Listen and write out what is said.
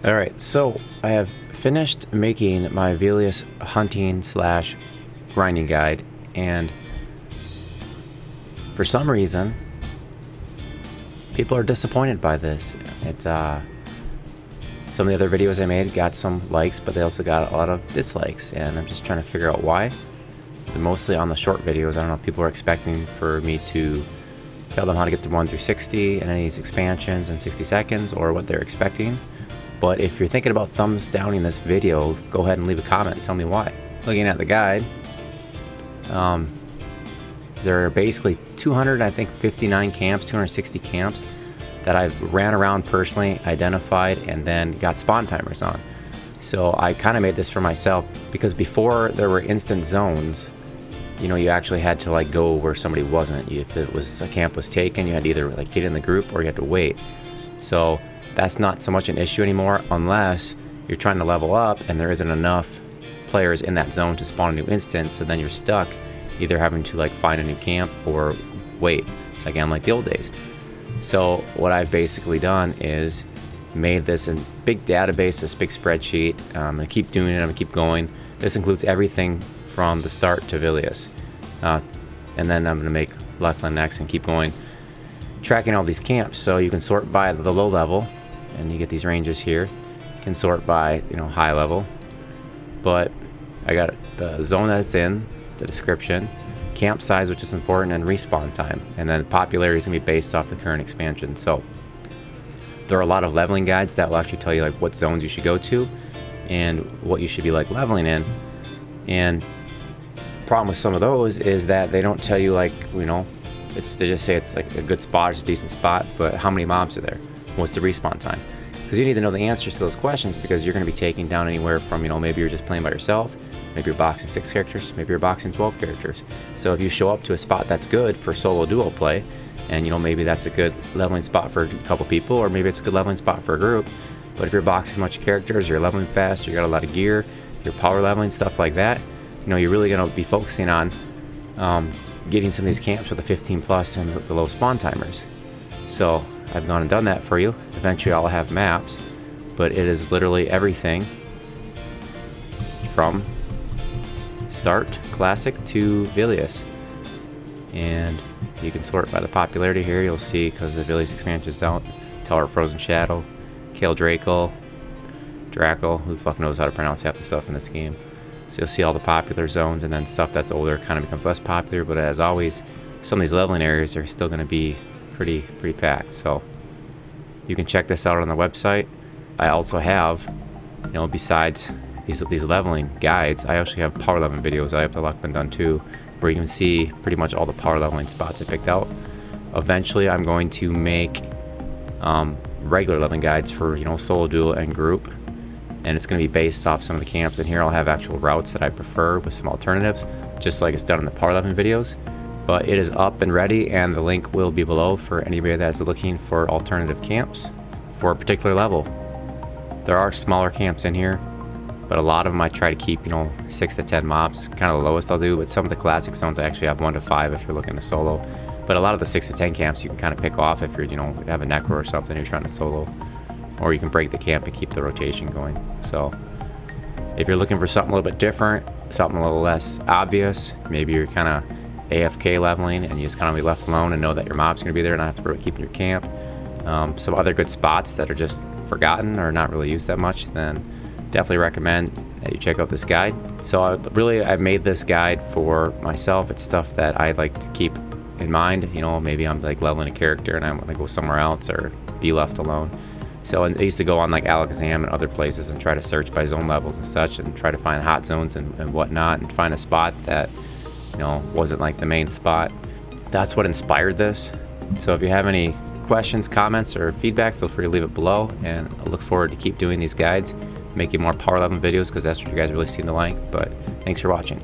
Alright, so I have finished making my Velious hunting slash grinding guide, and for some reason people are disappointed by this. Some of the other videos I made got some likes, but they also got a lot of dislikes, and I'm just trying to figure out why. And mostly on the short videos. I don't know if people are expecting for me to tell them how to get to 1 through 60 and any of these expansions in 60 seconds, or what they're expecting. But if you're thinking about thumbs downing this video, go ahead and leave a comment and tell me why. Looking at the guide, there are basically 259 camps, 260 camps that I've ran around personally, identified, and then got spawn timers on. So I kind of made this for myself because before there were instant zones, you know, you actually had to like go where somebody wasn't. If it was a camp was taken, you had to either like get in the group or you had to wait. So that's not so much an issue anymore unless you're trying to level up and there isn't enough players in that zone to spawn a new instance, so then you're stuck either having to like find a new camp or wait, again like the old days. So what I've basically done is made this a big database, this big spreadsheet. I'm gonna keep doing it, I'm gonna keep going. This includes everything from the start to Velious. And then I'm gonna make Left next and keep going, tracking all these camps. So you can sort by the low level, and you get these ranges here. You can sort by, you know, high level. But I got the zone that it's in, the description, camp size, which is important, and respawn time. And then popularity is gonna be based off the current expansion. So there are a lot of leveling guides that will actually tell you like what zones you should go to and what you should be like leveling in. And the problem with some of those is that they don't tell you like, you know, they just say it's like a good spot, it's a decent spot, but how many mobs are there? What's the respawn time? Because you need to know the answers to those questions, because you're going to be taking down anywhere from, you know, maybe you're just playing by yourself, maybe you're boxing 6 characters, maybe you're boxing 12 characters. So if you show up to a spot that's good for solo duo play, and you know, maybe that's a good leveling spot for a couple people, or maybe it's a good leveling spot for a group. But if you're boxing a bunch of characters, you're leveling fast, you got a lot of gear, you're power leveling, stuff like that, you know, you're really going to be focusing on getting some of these camps with the 15 plus and the low spawn timers. So I've gone and done that for you. Eventually I'll have maps, but it is literally everything from start classic to Velious. And you can sort by the popularity here. You'll see, because the Velious expansion is out, Tower of Frozen Shadow, Kale Draco, who the fuck knows how to pronounce half the stuff in this game. So you'll see all the popular zones, and then stuff that's older kind of becomes less popular. But as always, some of these leveling areas are still going to be pretty packed. So you can check this out on the website. I also have, you know, besides these leveling guides, I actually have power leveling videos I have to Lachlan done too, where you can see pretty much all the power leveling spots I picked out. Eventually I'm going to make regular leveling guides for, you know, solo, duo, and group, and it's going to be based off some of the camps. And here I'll have actual routes that I prefer with some alternatives, just like it's done in the power leveling videos. But it is up and ready, and the link will be below for anybody that's looking for alternative camps for a particular level. There are smaller camps in here, but a lot of them I try to keep, you know, 6 to 10 mobs, kind of the lowest I'll do. But some of the classic zones I actually have 1 to 5 if you're looking to solo. But a lot of the 6 to 10 camps you can kind of pick off if you're, you know, have a necro or something you're trying to solo, or you can break the camp and keep the rotation going. So if you're looking for something a little bit different, something a little less obvious, maybe you're kind of AFK leveling and you just kind of be left alone and know that your mob's going to be there and not have to worry about keeping your camp. Some other good spots that are just forgotten or not really used that much, then definitely recommend that you check out this guide. So I've made this guide for myself. It's stuff that I like to keep in mind. You know, maybe I'm like leveling a character and I want to go somewhere else or be left alone. So I used to go on like Alakazam and other places and try to search by zone levels and such, and try to find hot zones and whatnot, and find a spot that, you know, wasn't like the main spot. That's what inspired this. So if you have any questions, comments, or feedback, feel free to leave it below, and I look forward to keep doing these guides, making more power leveling videos, because that's what you guys really seem to like. But thanks for watching.